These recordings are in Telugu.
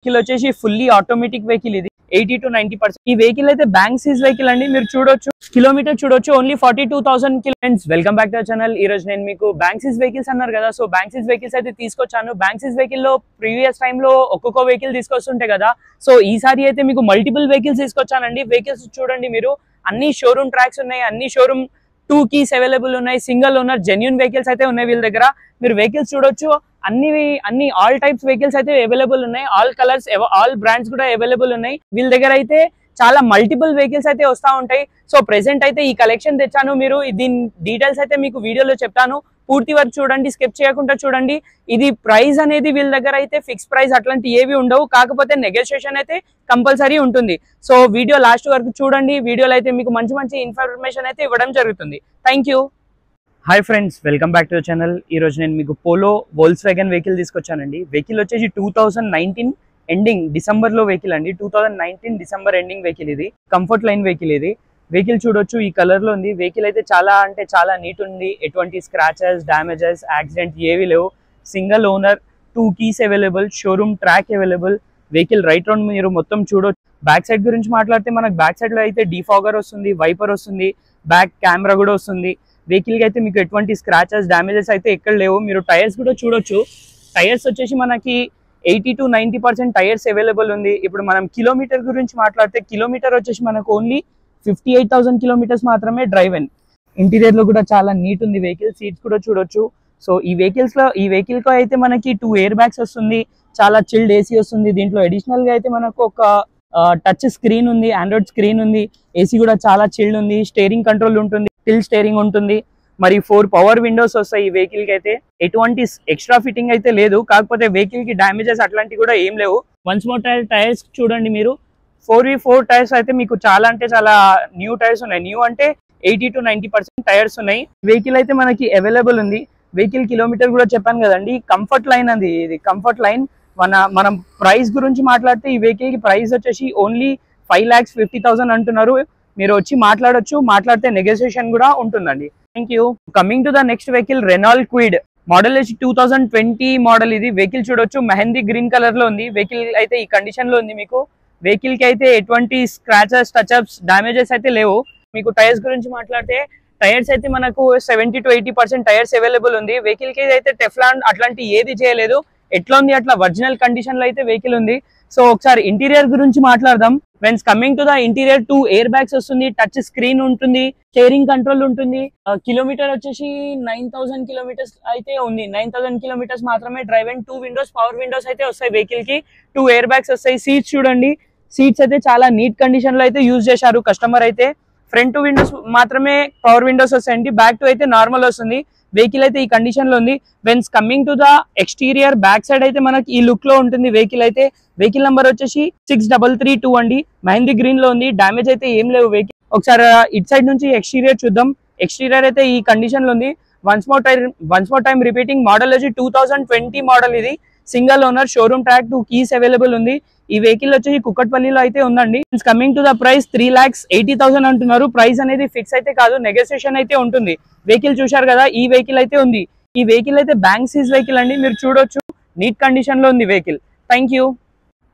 వెహికల్ వచ్చేసి ఫుల్లీ ఆటోమేటిక్ వెహికల్ ఇది 80 to 90%. ఈ వెహికల్ అయితే బ్యాంక్ సీజ్ వెహికల్ అండి. మీరు చూడొచ్చు కిలోమీటర్ చూడొచ్చు only 42,000 kilometres. Welcome back to channel. ఈ రోజు నేను మీకు బ్యాంక్ సీజ్ వెహికల్స్ అన్నారు కదా, సో బ్యాంక్ సీజ్ వెహికల్స్ అయితే తీసుకొచ్చాను. బ్యాంక్ సీజ్ వెహికల్ లో ప్రీవియస్ టైమ్ లో ఒక్కొక్క వెహికల్ తీసుకొస్తుంటాయి కదా, సో ఈసారి అయితే మీకు మల్టిపుల్ వెహికల్స్ తీసుకొచ్చానండి. వెహికల్స్ చూడండి మీరు, అన్ని షోరూమ్ ట్రాక్స్ ఉన్నాయి, అన్ని షోరూమ్ 2 keys అవైలబుల్ ఉన్నాయి, సింగిల్ ఓనర్ జెన్యూన్ వెహికల్స్ అయితే ఉన్నాయి వీళ్ళ దగ్గర. మీరు వెహికల్స్ చూడొచ్చు, అన్ని ఆల్ టైప్స్ వెహికల్స్ అయితే అవైలబుల్ ఉన్నాయి, ఆల్ కలర్స్ ఆల్ బ్రాండ్స్ కూడా అవైలబుల్ ఉన్నాయి వీళ్ళ దగ్గర. అయితే చాలా మల్టిపుల్ వెహికల్స్ అయితే వస్తూ ఉంటాయి. సో ప్రెసెంట్ అయితే ఈ కలెక్షన్ తెచ్చాను. మీరు దీని డీటెయిల్స్ అయితే మీకు వీడియోలో చెప్తాను, పూర్తి వరకు చూడండి, స్కిప్ చేయకుండా చూడండి. ఇది ప్రైస్ అనేది వీళ్ళ దగ్గర అయితే ఫిక్స్ ప్రైస్ అట్లాంటి ఏవి ఉండవు, కాకపోతే నెగోషియేషన్ అయితే కంపల్సరీ ఉంటుంది. సో వీడియో లాస్ట్ వరకు చూడండి. వీడియోలో అయితే మీకు మంచి మంచి ఇన్ఫర్మేషన్ అయితే ఇవ్వడం జరుగుతుంది. Thank you. Hi friends, welcome back to the channel. ఈ రోజు నేను మీకు పోలో వోల్క్స్వాగన్ వెహికల్ తీసుకొచ్చానండి. వెహికల్ వచ్చేసి 2019 ఎండింగ్ డిసెంబర్ లో వెహికల్ అండి. 2019 డిసెంబర్ ఎండింగ్ వెహికల్ ఇది. కంఫర్ట్ లైన్ వెహికల్ ఇది. వెహికల్ చూడొచ్చు ఈ కలర్ లో ఉంది. వెహికల్ అయితే చాలా అంటే చాలా నీట్ ఉంది. ఎటువంటి స్క్రాచెస్, డ్యామేజెస్, యాక్సిడెంట్ ఏవి లేవు. Single owner, 2 keys available, showroom track available. Vehicle right round మీరు మొత్తం చూడొచ్చు. బ్యాక్ సైడ్ గురించి మాట్లాడితే మనకు బ్యాక్ సైడ్ లో అయితే డీఫాగర్ వస్తుంది, వైపర్ వస్తుంది, బ్యాక్ కెమెరా కూడా వస్తుంది. వెహికల్ కి అయితే మీకు ఎటువంటి స్క్రాచెస్, డ్యామేజెస్ అయితే ఎక్కడ లేవు. మీరు టైర్స్ కూడా చూడొచ్చు. టైర్స్ వచ్చేసి మనకి 80 to 90% టైర్స్ అవైలబుల్ ఉంది. ఇప్పుడు మనం కిలోమీటర్ గురించి మాట్లాడితే కిలోమీటర్ వచ్చేసి మనకు ఓన్లీ 58,000 కిలోమీటర్స్ మాత్రమే డ్రైవ్ అయింది. ఇంటీరియర్ లో కూడా చాలా నీట్ ఉంది వెహికల్. సీట్స్ కూడా చూడొచ్చు. సో ఈ వెహికల్ కు అయితే మనకి 2 ఎయిర్ బ్యాగ్స్ వస్తుంది, చాలా చిల్డ్ ఏసీ వస్తుంది. దీంట్లో అడిషనల్ గా అయితే మనకు ఒక టచ్ స్క్రీన్ ఉంది, ఆండ్రాయిడ్ స్క్రీన్ ఉంది. ఏసీ కూడా చాలా చిల్డ్ ఉంది. స్టీరింగ్ కంట్రోల్ ఉంటుంది, టిల్ స్టీరింగ్ ఉంటుంది. మరి 4 పవర్ విండోస్ వస్తాయి ఈ వెహికల్ కి. అయితే ఎటువంటి ఎక్స్ట్రా ఫిట్టింగ్ అయితే లేదు, కాకపోతే వెహికల్ కి డ్యామేజెస్ అట్లాంటివి కూడా ఏం లేవు. వన్స్ మోర్ టైర్స్ చూడండి మీరు, 4v4 టైర్స్ అయితే మీకు చాలా అంటే చాలా న్యూ టైర్స్ ఉన్నాయి. న్యూ అంటే 80 to 90% టైర్స్ ఉన్నాయి. వెహికల్ అయితే మనకి అవైలబుల్ ఉంది. వెహికల్ కిలోమీటర్ కూడా చెప్పాను కదండి, కంఫర్ట్ లైన్ అది. ఇది కంఫర్ట్ లైన్. మనం ప్రైస్ గురించి మాట్లాడితే ఈ వెహికల్ కి ప్రైస్ వచ్చేసి ఓన్లీ 5,50,000 అంటున్నారు. మీరు వచ్చి మాట్లాడొచ్చు, మాట్లాడితే నెగోషియేషన్ కూడా ఉంటుందండి. Thank you. Coming to the next vehicle, Renault quid. Model వచ్చి 2020 మోడల్ ఇది. వెహికల్ చూడొచ్చు మెహందీ గ్రీన్ కలర్ లో ఉంది. వెహికల్ అయితే ఈ కండిషన్ లో ఉంది. మీకు వెహికల్ కి అయితే ఎటువంటి స్క్రాచెస్, టచ్అప్స్, డామేజెస్ అయితే లేవు. మీకు టైర్స్ గురించి మాట్లాడితే టైర్స్ అయితే మనకు 70 to 80% టైర్స్ అవైలబుల్ ఉంది. వెహికల్ కి అయితే టెఫ్లాన్ అట్లాంటి ఏది చేయలేదు. ఎట్లా ఉంది అట్లా ఒరిజినల్ కండిషన్ లో అయితే వెహికల్ ఉంది. సో ఒకసారి ఇంటీరియర్ గురించి మాట్లాడదాం. When's coming to the interior, 2 air bags వస్తుంది, టచ్ స్క్రీన్ ఉంటుంది, స్టీరింగ్ కంట్రోల్ ఉంటుంది. కిలోమీటర్ వచ్చేసి 9,000 కిలోమీటర్స్ అయితే ఉంది. 9,000 కిలోమీటర్స్ మాత్రమే drive and 2 windows, power windows అయితే వస్తాయి వెహికల్ కి. 2 ఎయిర్ బ్యాగ్స్ వస్తాయి. సీట్స్ చూడండి, సీట్స్ అయితే చాలా నీట్ కండిషన్ లో అయితే యూజ్ చేశారు కస్టమర్ అయితే. ఫ్రంట్ 2 విండోస్ మాత్రమే పవర్ విండోస్ వస్తాయండి, బ్యాక్ 2 అయితే నార్మల్ వస్తుంది. వెహికల్ అయితే ఈ కండిషన్ లో ఉంది. When's coming to the exterior, back side అయితే మనకి ఈ లుక్ లో ఉంటుంది వెహికల్ అయితే. వెహికల్ నెంబర్ వచ్చేసి 6332 అండి. మెహందీ గ్రీన్ లో ఉంది. డ్యామేజ్ అయితే ఏం లేవు వెహికల్. ఒకసారి ఇట్ సైడ్ నుంచి ఎక్స్టీరియర్ చూద్దాం. ఎక్స్టీరియర్ అయితే ఈ కండిషన్ లో ఉంది. Once more time repeating, model వచ్చి 2020 మోడల్ ఇది. Single owner, showroom track, 2 keys available ఉంది. ఈ వెహికల్ వచ్చేసి కుక్కట్పల్లిలో అయితే ఉందండి. కమింగ్ టు ద ప్రైస్ 3,80,000 అంటున్నారు. ప్రైస్ అనేది ఫిక్స్ అయితే కాదు, నెగోషియేషన్ అయితే ఉంటుంది. వెహికల్ చూశారు కదా, ఈ వెహికల్ అయితే ఉంది. ఈ వెహికల్ అయితే బ్యాంక్ సీజ్ వెహికల్ అండి. మీరు చూడొచ్చు నీట్ కండిషన్ లో ఉంది vehicle. Thank you.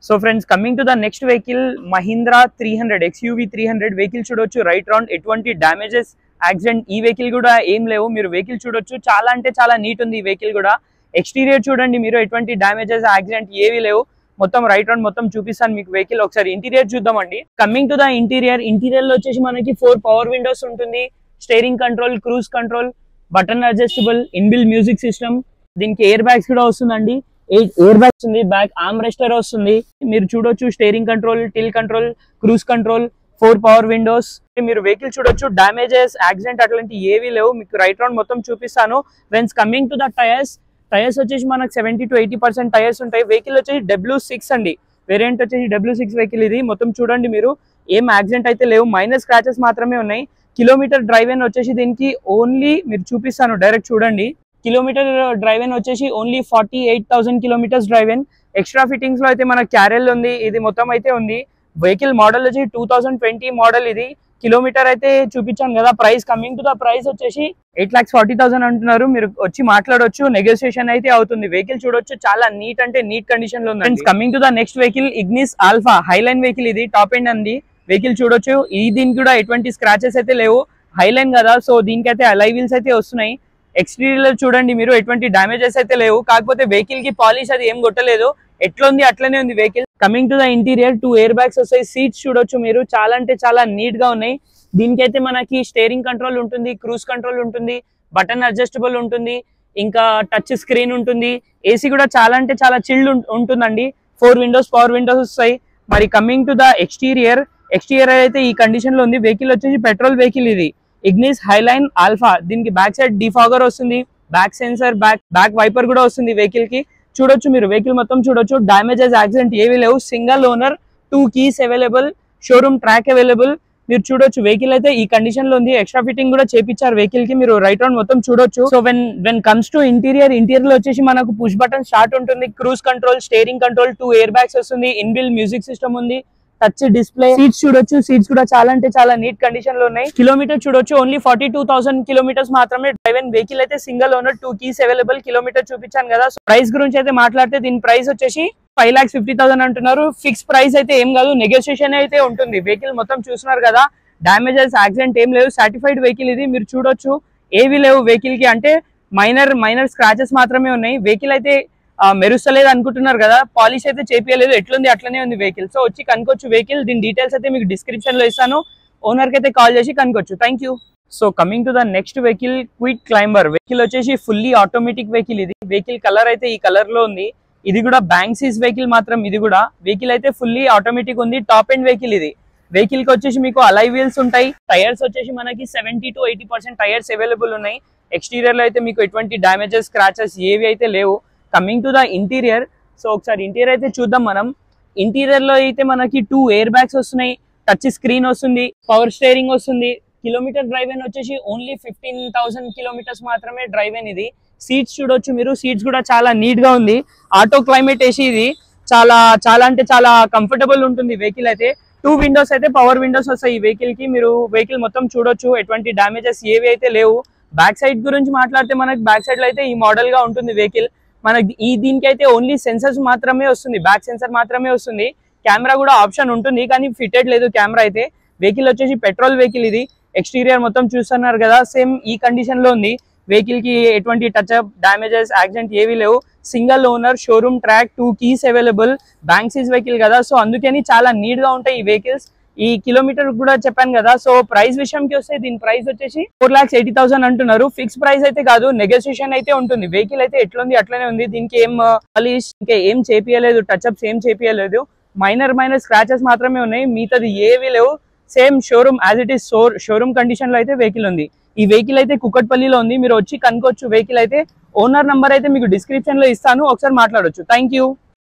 So friends, coming to the next vehicle, Mahindra 300 XUV 300. Vehicle చూడొచ్చు రైట్ రౌండ్, ఎటువంటి డ్యామేజెస్, యాక్సిడెంట్ ఈ వెహికల్ కూడా ఏం లేవు. మీరు వెహికల్ చూడొచ్చు, చాలా అంటే చాలా నీట్ ఉంది ఈ వెహికల్ కూడా. ఎక్స్టీరియర్ చూడండి మీరు, ఎటువంటి డ్యామేజెస్, యాక్సిడెంట్ ఏవి లేవు. మొత్తం రైట్ రౌండ్ మొత్తం చూపిస్తాను మీకు వెహికల్. ఒకసారి ఇంటీరియర్ చూద్దామండి. కమింగ్ టు ద ఇంటీరియర్ లో వచ్చేసి మనకి 4 పవర్ విండోస్ ఉంటుంది, steering control, cruise control, button adjustable, inbuilt music system. దీనికి ఎయిర్ బ్యాగ్స్ కూడా వస్తుందండి. 8 ఎయిర్ బ్యాగ్స్ ఉంది, బ్యాక్ ఆర్మ్ రెస్టర్ వస్తుంది. మీరు చూడొచ్చు steering control, tilt control, cruise control, 4 power windows. మీరు వెహికల్ చూడొచ్చు, డ్యామేజెస్, యాక్సిడెంట్ అట్లాంటి ఏవి లేవు. మీకు రైట్ రౌండ్ మొత్తం చూపిస్తాను. When's coming to the tyres వచ్చేసి మనకు 70 to 80% టైర్స్ ఉంటాయి. వెహికల్ వచ్చేసి W6 అండి. వేరియంట్ వచ్చేసి W6 వెహికల్ ఇది. మొత్తం చూడండి మీరు, ఏం యాక్సిడెంట్ అయితే లేవు, మైనర్ స్క్రాచెస్ మాత్రమే ఉన్నాయి. కిలోమీటర్ డ్రైవ్ అయిన వచ్చేసి దీనికి ఓన్లీ, మీరు చూపిస్తాను డైరెక్ట్ చూడండి, కిలోమీటర్ డ్రైవ్ అయిన వచ్చేసి ఓన్లీ 48,000 కిలోమీటర్స్ డ్రైవ్ అయిన. ఎక్స్ట్రా ఫిట్టింగ్స్ లో అయితే మనకు క్యారెల్ ఉంది, ఇది మొత్తం అయితే ఉంది. వెహికల్ మోడల్ వచ్చి 2020 మోడల్ ఇది. కిలోమీటర్ అయితే చూపించాను కదా. Price coming to the price వచ్చేసి 8,40,000 అంటున్నారు. మీరు వచ్చి మాట్లాడొచ్చు, నెగోషియేషన్ అయితే అవుతుంది. వెహికల్ చూడొచ్చు, చాలా నీట్ అంటే నీట్ కండిషన్ లో ఉంది. Coming to the next vehicle, Ignis alpha highline vehicle. ఇది టాప్ ఎండ్ అండి వెహికల్ చూడొచ్చు. దీనికి కూడా ఎటువంటి స్క్రాచెస్ అయితే లేవు, హైలైన్ కదా, సో దీనికైతే అలై వీల్స్ అయితే వస్తున్నాయి. ఎక్స్టీరియర్ చూడండి మీరు, ఎటువంటి డామేజెస్ అయితే లేవు. కాకపోతే వెహికల్ కి పాలిష్ అది ఏం కొట్టలేదు, ఎట్లా ఉంది అట్లనే ఉంది vehicle. Coming to the interior, 2 air bags వస్తాయి. సీట్స్ చూడొచ్చు మీరు, చాలా అంటే చాలా నీట్ గా ఉన్నాయి. దీనికైతే మనకి స్టీరింగ్ కంట్రోల్ ఉంటుంది, క్రూజ్ కంట్రోల్ ఉంటుంది, బటన్ అడ్జస్టబుల్ ఉంటుంది, ఇంకా టచ్ స్క్రీన్ ఉంటుంది. ఏసీ కూడా చాలా అంటే చాలా చిల్డ్ ఉంటుందండి. 4 విండోస్, పవర్ విండోస్ వస్తాయి. మరి కమింగ్ టు ద ఎక్స్టీరియర్ అయితే ఈ కండిషన్ లో ఉంది. వెహికల్ వచ్చేసి పెట్రోల్ వెహికల్. ఇది ఇగ్నిస్ హైలైన్ ఆల్ఫా. దీనికి బ్యాక్ సైడ్ డిఫాగర్ వస్తుంది, బ్యాక్ సెన్సర్, బ్యాక్ వైపర్ కూడా వస్తుంది వెహికల్ కి. చూడొచ్చు మీరు, వెహికల్ మొత్తం చూడొచ్చు. డామేజెస్, యాక్సిడెంట్ ఏవి లేవు. Single owner, 2 keys available, showroom track available. మీరు చూడొచ్చు వెహికల్ అయితే ఈ కండిషన్ లో ఉంది. ఎక్స్ట్రా ఫిట్టింగ్ కూడా చేపించారు వెహికల్ కి. మీరు రైట్ రౌండ్ మొత్తం చూడొచ్చు. So when comes to interior లో వచ్చేసి మనకు పుష్ బటన్ స్టార్ట్ ఉంటుంది, cruise control, steering control, 2 air bags వస్తుంది, ఇన్బిల్ మ్యూజిక్ సిస్టమ్ ఉంది, టచ్ డిస్ప్లే. సీట్స్ చూడొచ్చు, సీట్స్ కూడా చాలా అంటే చాలా నీట్ కండిషన్ లో ఉన్నాయి. కిలోమీటర్ చూడొచ్చు, ఓన్లీ 42,000 కిలోమీటర్స్ మాత్రమే డ్రైవ్ అయిన వెహికల్. అయితే single owner, 2 keys available. Kilometre చూపించాను కదా. ప్రైస్ గురించి అయితే మాట్లాడితే దీని ప్రైస్ వచ్చేసి 5,50,000 అంటున్నారు. ఫిక్స్ ప్రైస్ అయితే ఏం కాదు, నెగోషియేషన్ అయితే ఉంటుంది. వెహికల్ మొత్తం చూస్తున్నారు కదా, డామేజెస్, యాక్సిడెంట్ ఏం లేవు. సర్టిఫైడ్ వెహికల్ ఇది. మీరు చూడొచ్చు, ఏవి లేవు వెహికల్ కి, అంటే మైనర్ స్క్రాచెస్ మాత్రమే ఉన్నాయి. వెహికల్ అయితే మెరుస్తలేదు అనుకుంటున్నారు కదా, పాలిష్ అయితే చేపియలేదు, ఎట్లుంది అట్లనే ఉంది వెహికల్. సో వచ్చి కనుకోవచ్చు వెహికల్. దీని డీటెయిల్స్ అయితే మీకు డిస్క్రిప్షన్ లో ఇస్తాను, ఓనర్ కి అయితే కాల్ చేసి కనుకోవచ్చు. Thank you. So coming to the next vehicle, quick climber vehicle వచ్చేసి ఫుల్లీ ఆటోమేటిక్ వెహికల్. ఇది వెహికల్ కలర్ అయితే ఈ కలర్ లో ఉంది. ఇది కూడా బ్యాంక్సీస్ వెహికల్ మాత్రం. ఇది కూడా వెహికల్ అయితే ఫుల్లీ ఆటోమేటిక్ ఉంది, టాప్ ఎండ్ వెహికల్. ఇది వెహికల్ కి వచ్చేసి మీకు అలై వీల్స్ ఉంటాయి. టైర్స్ వచ్చేసి మనకి 70 to 80% టైర్స్ అవైలబుల్ ఉన్నాయి. ఎక్స్టీరియర్ లో అయితే మీకు ఎటువంటి డామేజెస్, స్క్రాచెస్ ఏవి అయితే లేవు. Coming to the interior, so ఒకసారి ఇంటీరియర్ అయితే చూద్దాం మనం. ఇంటీరియర్ లో అయితే మనకి 2 ఎయిర్ బ్యాగ్స్ వస్తున్నాయి, టచ్ స్క్రీన్ వస్తుంది, పవర్ స్టీరింగ్ వస్తుంది. కిలోమీటర్ డ్రైవ్ అయిన వచ్చేసి ఓన్లీ 15,000 కిలోమీటర్స్ మాత్రమే డ్రైవ్ అయిన ఇది. సీట్స్ చూడొచ్చు మీరు, సీట్స్ కూడా చాలా నీట్ గా ఉంది. ఆటో క్లైమేట్ ఏసీ ఇది. చాలా అంటే చాలా కంఫర్టబుల్ ఉంటుంది వెహికల్ అయితే. 2 విండోస్ అయితే పవర్ విండోస్ వస్తాయి ఈ వెహికల్ కి. మీరు వెహికల్ మొత్తం చూడొచ్చు, ఎటువంటి డామేజెస్ ఏవి అయితే లేవు. బ్యాక్ సైడ్ గురించి మాట్లాడితే మనకి బ్యాక్ సైడ్ లో అయితే ఈ మోడల్ గా ఉంటుంది వెహికల్. మనకి దీనికి అయితే ఓన్లీ సెన్సర్స్ మాత్రమే వస్తుంది, బ్యాక్ సెన్సర్ మాత్రమే వస్తుంది. కెమెరా కూడా ఆప్షన్ ఉంటుంది కానీ ఫిటెడ్ లేదు కెమెరా అయితే. వెహికల్ వచ్చేసి పెట్రోల్ వెహికల్. ఇది ఎక్స్టీరియర్ మొత్తం చూస్తున్నారు కదా, సేమ్ ఈ కండిషన్ లో ఉంది. వెహికల్ కి ఎటువంటి టచ్ అప్, డామేజెస్, యాక్సిడెంట్ ఏవి లేవు. Single owner, showroom track, 2 keys available. Bank seize vehicle కదా, సో అందుకని చాలా నీట్ గా ఉంటాయి ఈ వెహికల్స్. ఈ కిలోమీటర్ కూడా చెప్పాను కదా. సో ప్రైస్ విషయంకి వస్తే దీని ప్రైస్ వచ్చేసి 4,80,000 అంటున్నారు. ఫిక్స్ ప్రైస్ అయితే కాదు, నెగోషియేషన్ అయితే ఉంటుంది. వెహికల్ అయితే ఎట్లుంది అట్లనే ఉంది. దీనికి ఏం పాలిష్ ఇంకా ఏం చేపియలేదు, టచ్ అప్స్ ఏం చేపియలేదు. మైనర్ స్క్రాచెస్ మాత్రమే ఉన్నాయి, మిగతాది ఏవి లేవు. Same showroom as it is showroom condition లో అయితే వెహికల్ ఉంది. ఈ వెహికల్ అయితే కుకట్పల్లిలో ఉంది. మీరు వచ్చి కనుకోవచ్చు వెహికల్ అయితే. ఓనర్ నంబర్ అయితే మీకు డిస్క్రిప్షన్ లో ఇస్తాను, ఒకసారి మాట్లాడొచ్చు. Thank you.